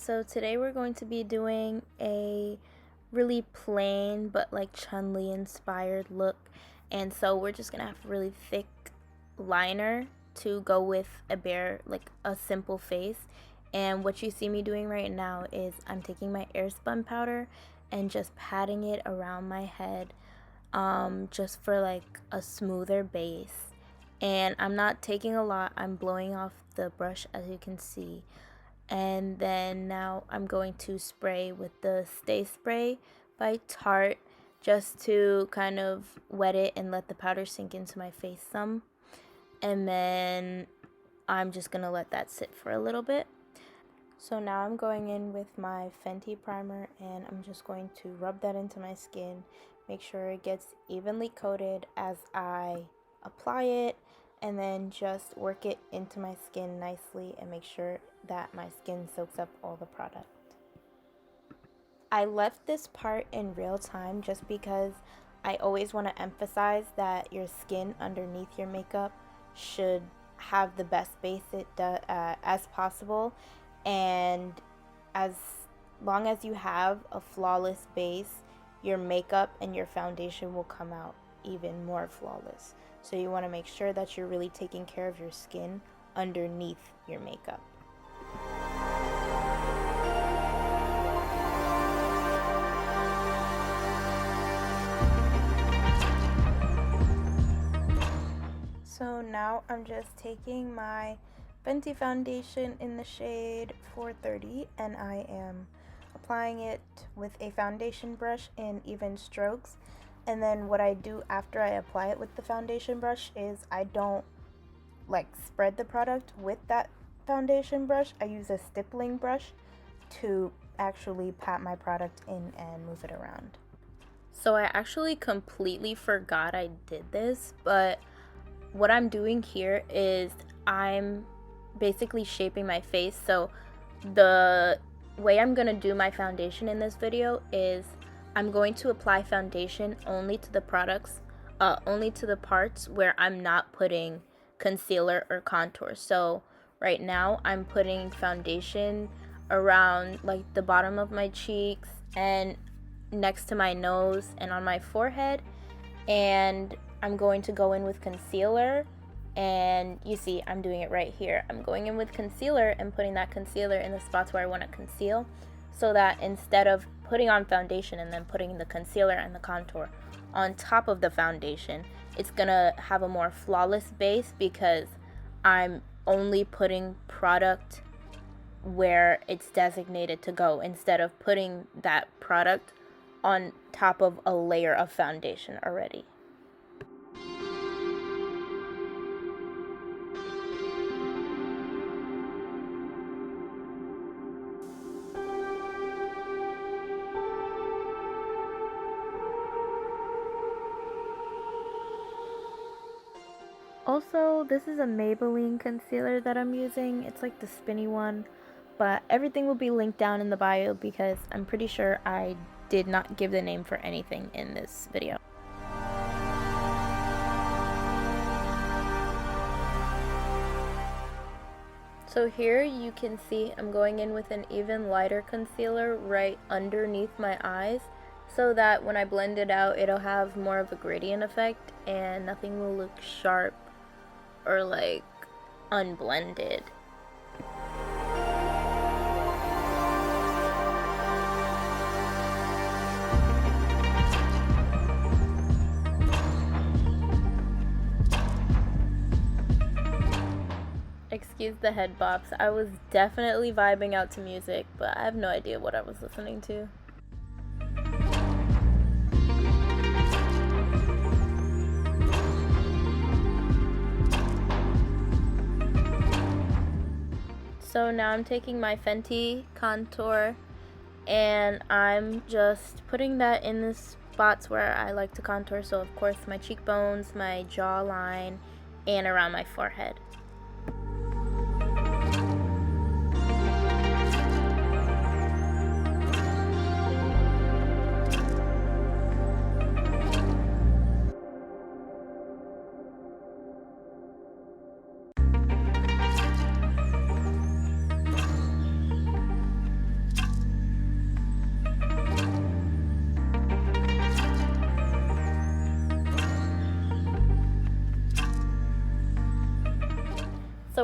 So today we're going to be doing a really plain but like Chun-Li inspired look, and so we're just gonna have a really thick liner to go with a simple face. And what you see me doing right now is I'm taking my Airspun powder and just patting it around my head, just for like a smoother base. And I'm not taking a lot, I'm blowing off the brush as you can see. And then now I'm going to spray with the Stay Spray by Tarte, just to kind of wet it and let the powder sink into my face some. And then I'm just going to let that sit for a little bit. So now I'm going in with my Fenty primer, and I'm just going to rub that into my skin, make sure it gets evenly coated as I apply it, and then just work it into my skin nicely and make sure that my skin soaks up all the product. I left this part in real time just because I always want to emphasize that your skin underneath your makeup should have the best base as possible, and as long as you have a flawless base, your makeup and your foundation will come out even more flawless. So you want to make sure that you're really taking care of your skin underneath your makeup. So now I'm just taking my Fenty foundation in the shade 430, and I am applying it with a foundation brush in even strokes. And then what I do after I apply it with the foundation brush is I don't like spread the product with that foundation brush. I use a stippling brush to actually pat my product in and move it around. So I actually completely forgot I did this, but what I'm doing here is I'm basically shaping my face. So the way I'm gonna do my foundation in this video is I'm going to apply foundation only to the parts where I'm not putting concealer or contour. So right now I'm putting foundation around like the bottom of my cheeks and next to my nose and on my forehead, and I'm going to go in with concealer, and you see I'm doing it right here. I'm going in with concealer and putting that concealer in the spots where I want to conceal, so that instead of putting on foundation and then putting the concealer and the contour on top of the foundation, it's gonna have a more flawless base because I'm only putting product where it's designated to go instead of putting that product on top of a layer of foundation already. Also, this is a Maybelline concealer that I'm using. It's like the spinny one, but everything will be linked down in the bio because I'm pretty sure I did not give the name for anything in this video. So here you can see I'm going in with an even lighter concealer right underneath my eyes, so that when I blend it out, it'll have more of a gradient effect and nothing will look sharp or like unblended. Excuse the head bops. I was definitely vibing out to music, but I have no idea what I was listening to. So now I'm taking my Fenty contour and I'm just putting that in the spots where I like to contour. So of course my cheekbones, my jawline, and around my forehead.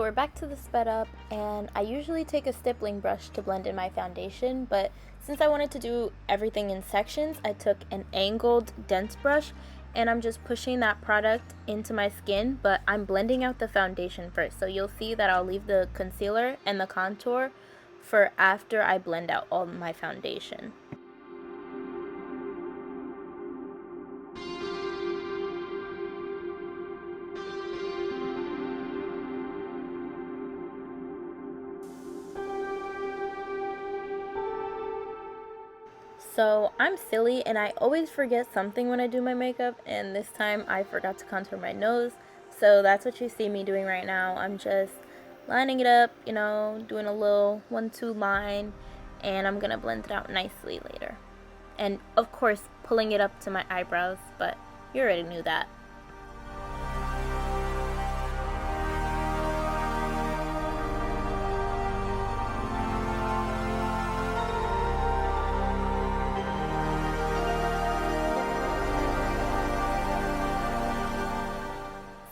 we're back to the sped up, and I usually take a stippling brush to blend in my foundation, but since I wanted to do everything in sections, I took an angled dense brush, and I'm just pushing that product into my skin, but I'm blending out the foundation first. So you'll see that I'll leave the concealer and the contour for after I blend out all my foundation. So I'm silly and I always forget something when I do my makeup, and this time I forgot to contour my nose. So that's what you see me doing right now. I'm just lining it up, you know, doing a little 1-2 line, and I'm gonna blend it out nicely later. And of course pulling it up to my eyebrows, but you already knew that.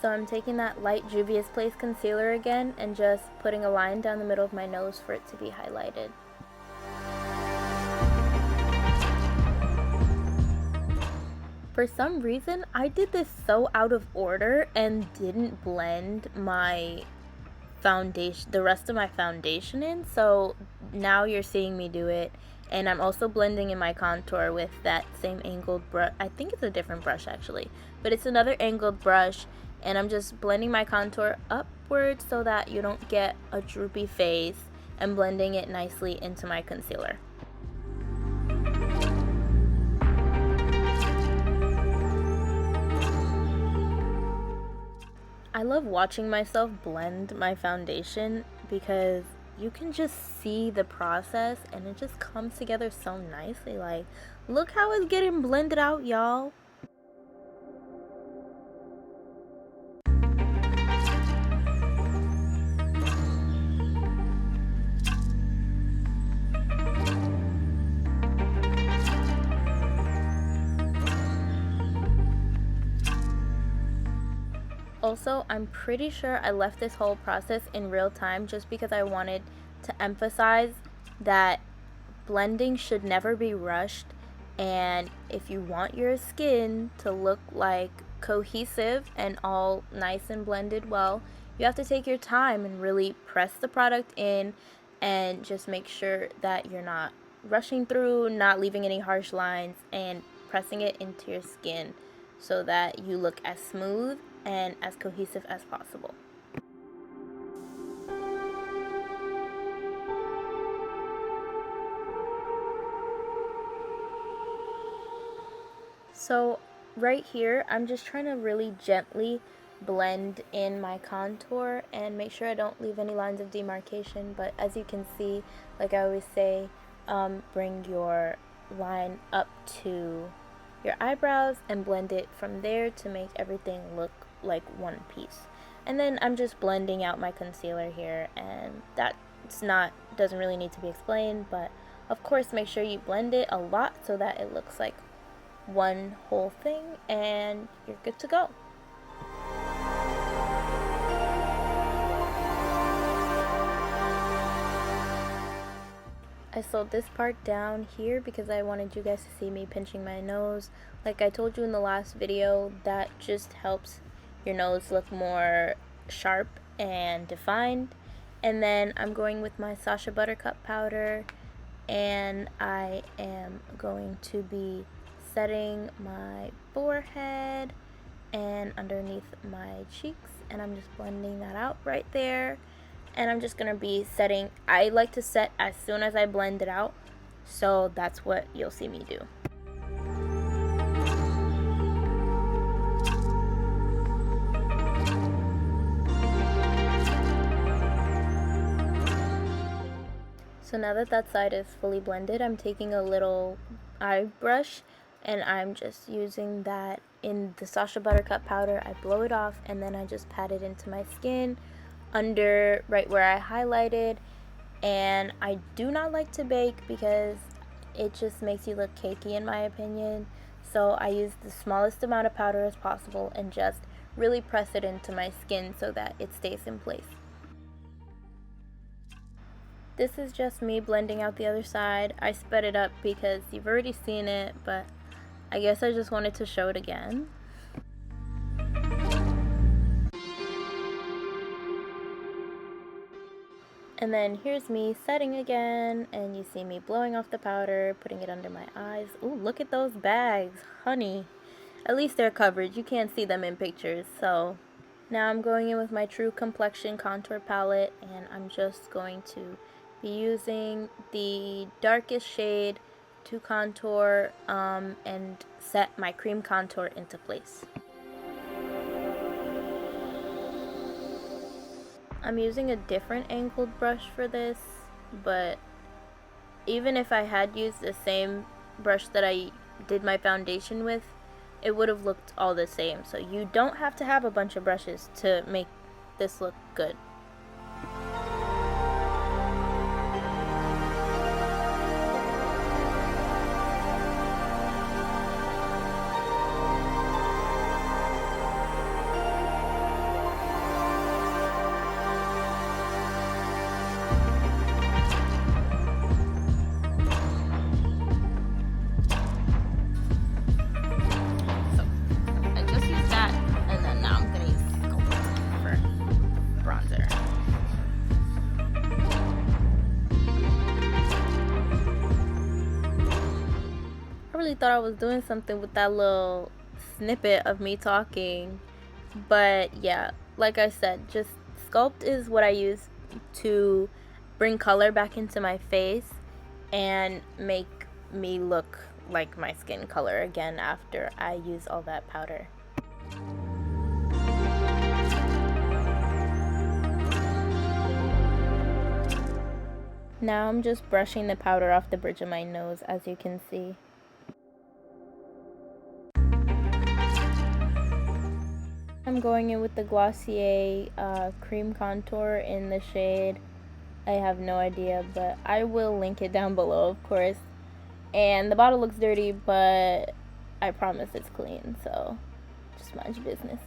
So I'm taking that light Juvia's Place concealer again and just putting a line down the middle of my nose for it to be highlighted. For some reason, I did this so out of order and didn't blend my foundation, the rest of my foundation in, so now you're seeing me do it. And I'm also blending in my contour with that same angled brush. I think it's a different brush actually, but it's another angled brush, and I'm just blending my contour upwards so that you don't get a droopy face, and blending it nicely into my concealer. I love watching myself blend my foundation because you can just see the process and it just comes together so nicely. Like, look how it's getting blended out, y'all. Also, I'm pretty sure I left this whole process in real time just because I wanted to emphasize that blending should never be rushed, and if you want your skin to look like cohesive and all nice and blended well, you have to take your time and really press the product in and just make sure that you're not rushing through, not leaving any harsh lines, and pressing it into your skin so that you look as smooth and as cohesive as possible. So right here, I'm just trying to really gently blend in my contour and make sure I don't leave any lines of demarcation, but as you can see, like I always say, bring your line up to your eyebrows and blend it from there to make everything look like one piece. And then I'm just blending out my concealer here, and doesn't really need to be explained, but of course make sure you blend it a lot so that it looks like one whole thing and you're good to go. I slowed this part down here because I wanted you guys to see me pinching my nose. Like I told you in the last video, that just helps your nose look more sharp and defined. And then I'm going with my Sacha Buttercup powder, and I am going to be setting my forehead and underneath my cheeks, and I'm just blending that out right there. And I'm just gonna be setting, I like to set as soon as I blend it out, so that's what you'll see me do. So now that that side is fully blended, I'm taking a little eye brush and I'm just using that in the Sacha Buttercup powder. I blow it off and then I just pat it into my skin under right where I highlighted. And I do not like to bake because it just makes you look cakey in my opinion. So I use the smallest amount of powder as possible and just really press it into my skin so that it stays in place. This is just me blending out the other side. I sped it up because you've already seen it, but I guess I just wanted to show it again. And then here's me setting again, and you see me blowing off the powder, putting it under my eyes. Ooh, look at those bags, honey. At least they're covered. You can't see them in pictures, so now I'm going in with my True Complexion contour palette, and I'm just going to be using the darkest shade to contour and set my cream contour into place. I'm using a different angled brush for this, but even if I had used the same brush that I did my foundation with, it would have looked all the same. So you don't have to have a bunch of brushes to make this look good. Thought I was doing something with that little snippet of me talking, but yeah, like I said, just Sculpt is what I use to bring color back into my face and make me look like my skin color again after I use all that powder. Now I'm just brushing the powder off the bridge of my nose, as you can see. I'm going in with the Glossier cream contour in the shade, I have no idea, but I will link it down below, of course. And the bottle looks dirty, but I promise it's clean, so just mind your business.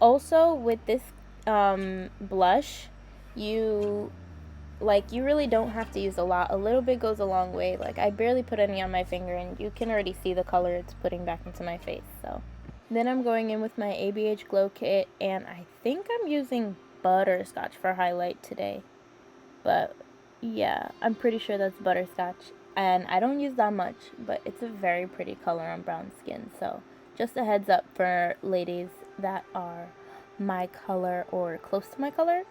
Also, with this blush, you really don't have to use a lot. A little bit goes a long way. Like, I barely put any on my finger, and you can already see the color it's putting back into my face, so. Then I'm going in with my ABH Glow Kit, and I think I'm using Butterscotch for highlight today. But yeah, I'm pretty sure that's Butterscotch. And I don't use that much, but it's a very pretty color on brown skin. So just a heads up for ladies that are my color or close to my color.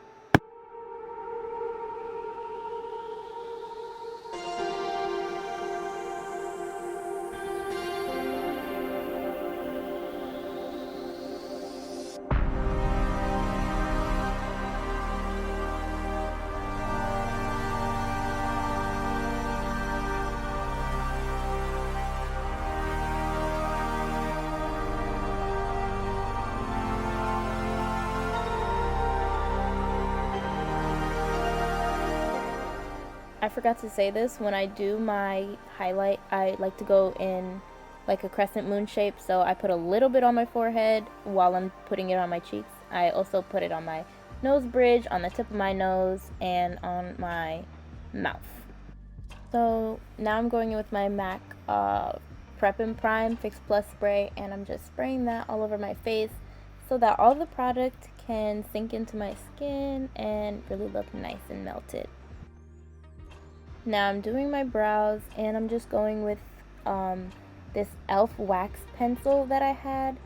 I forgot to say this, when I do my highlight, I like to go in like a crescent moon shape, so I put a little bit on my forehead while I'm putting it on my cheeks. I also put it on my nose bridge, on the tip of my nose, and on my mouth. So now I'm going in with my MAC Prep and Prime Fix Plus spray, and I'm just spraying that all over my face so that all the product can sink into my skin and really look nice and melted. Now I'm doing my brows, and I'm just going with this E.L.F. wax pencil that I had,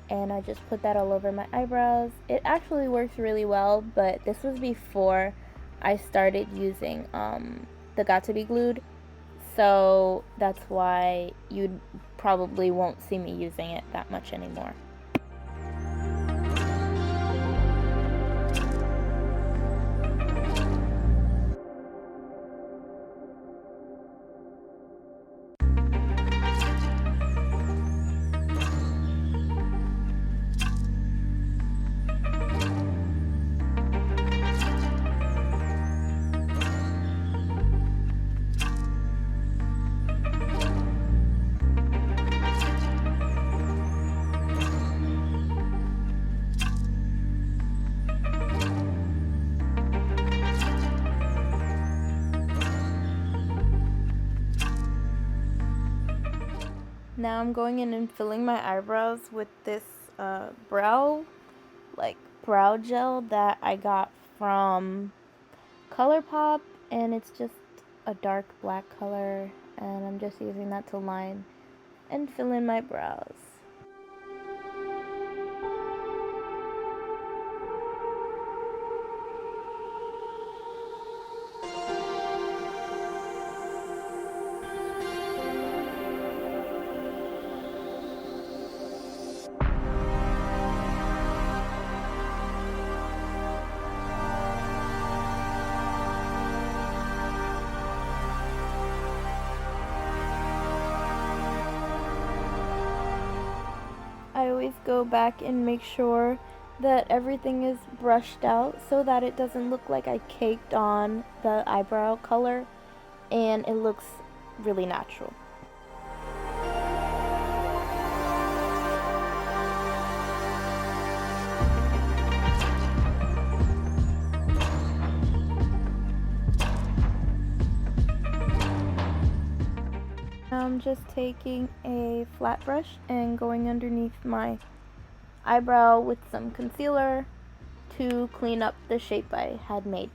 and I just put that all over my eyebrows. It actually works really well, but this was before I started using the Got To Be Glued, so that's why you probably won't see me using it that much anymore. Now I'm going in and filling my eyebrows with this brow gel that I got from ColourPop, and it's just a dark black color, and I'm just using that to line and fill in my brows. I always go back and make sure that everything is brushed out so that it doesn't look like I caked on the eyebrow color and it looks really natural. I'm just taking a flat brush and going underneath my eyebrow with some concealer to clean up the shape I had made.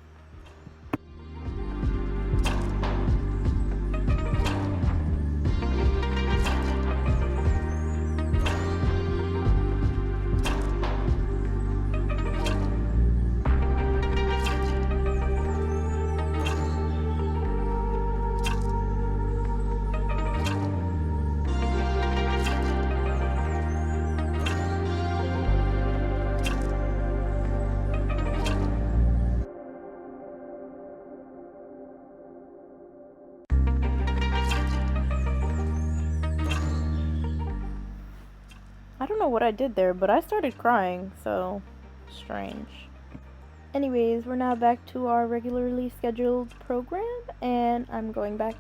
I don't know what I did there, but I started crying, so strange. Anyways, we're now back to our regularly scheduled program, and I'm going back,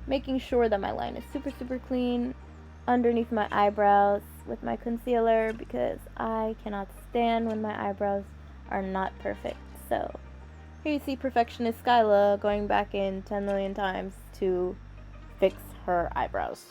making sure that my line is super clean underneath my eyebrows with my concealer, because I cannot stand when my eyebrows are not perfect. So here you see perfectionist Skyla going back in 10 million times to fix her eyebrows.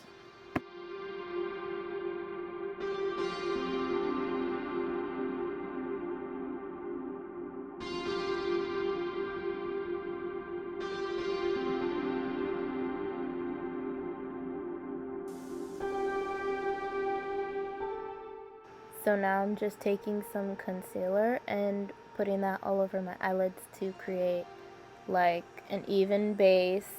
So now I'm just taking some concealer and putting that all over my eyelids to create like an even base.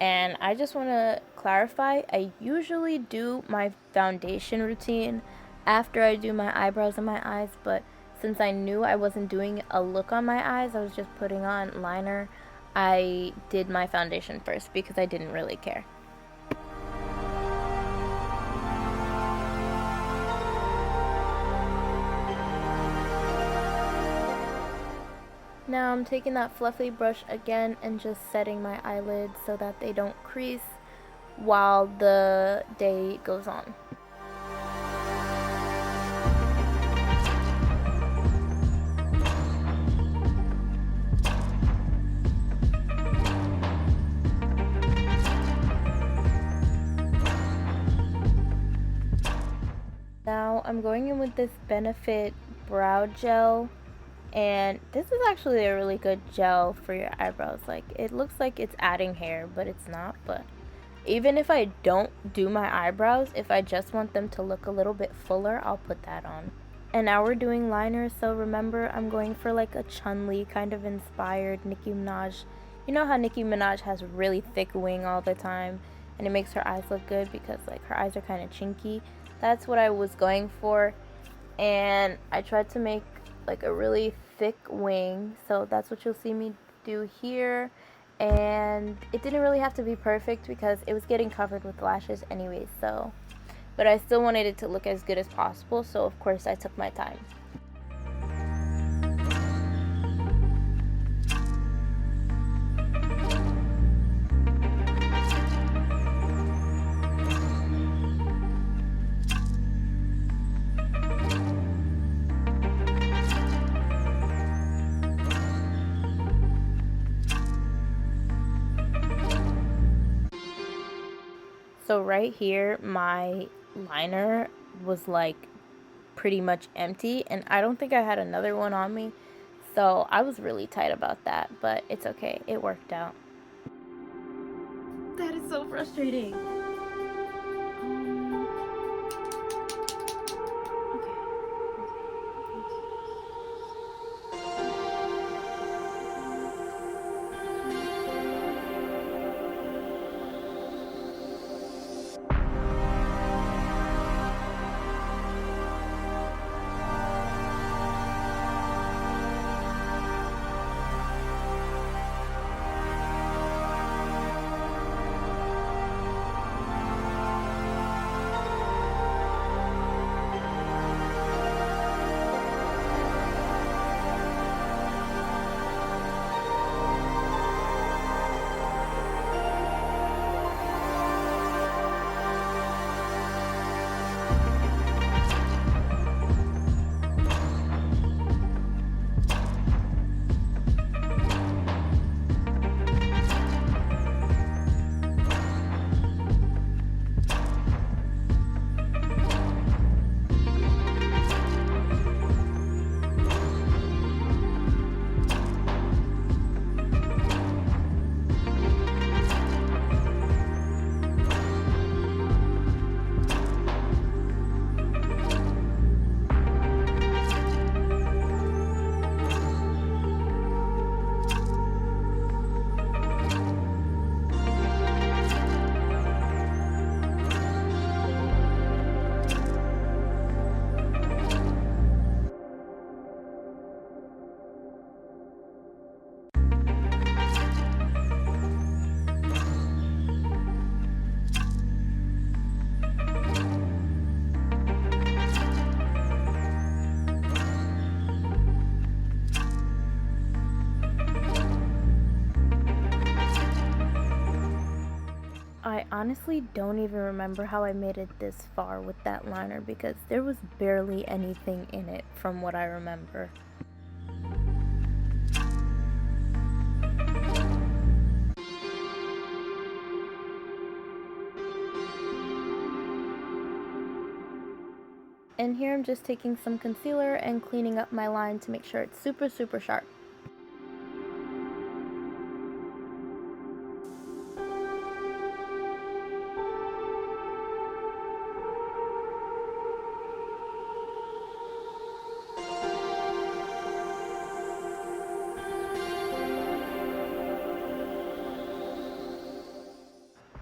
And I just want to clarify, I usually do my foundation routine after I do my eyebrows and my eyes, but since I knew I wasn't doing a look on my eyes, I was just putting on liner, I did my foundation first because I didn't really care. Now I'm taking that fluffy brush again and just setting my eyelids so that they don't crease while the day goes on. Now I'm going in with this Benefit brow gel. And this is actually a really good gel for your eyebrows. Like, it looks like it's adding hair, but it's not. But even if I don't do my eyebrows, if I just want them to look a little bit fuller, I'll put that on. And now we're doing liner, so remember, I'm going for like a Chun kind of inspired Nicki Minaj. You know how Nicki Minaj has really thick wing all the time, and it makes her eyes look good because like her eyes are kind of chinky. That's what I was going for, and I tried to make like a really thick wing, so that's what you'll see me do here. And it didn't really have to be perfect because it was getting covered with lashes anyway, so but I still wanted it to look as good as possible, so of course I took my time. So right here, my liner was like pretty much empty, and I don't think I had another one on me, so I was really tight about that, but it's okay, it worked out. That is so frustrating. I honestly don't even remember how I made it this far with that liner because there was barely anything in it from what I remember. And here I'm just taking some concealer and cleaning up my line to make sure it's super sharp.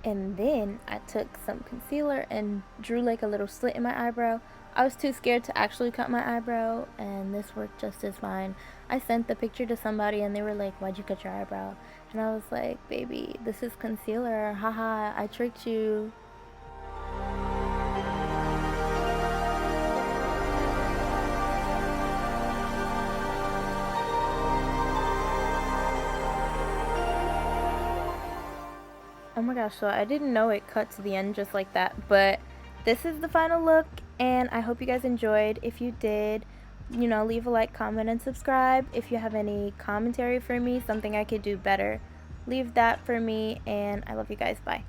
And then I took some concealer and drew like a little slit in my eyebrow. I was too scared to actually cut my eyebrow, and this worked just as fine. I sent the picture to somebody and they were like, "Why'd you cut your eyebrow?" And I was like, "Baby, this is concealer. Haha, I tricked you." Oh my gosh, so I didn't know it cut to the end just like that, but this is the final look, and I hope you guys enjoyed. If you did, leave a like, comment, and subscribe. If you have any commentary for me, something I could do better, leave that for me, and I love you guys. Bye.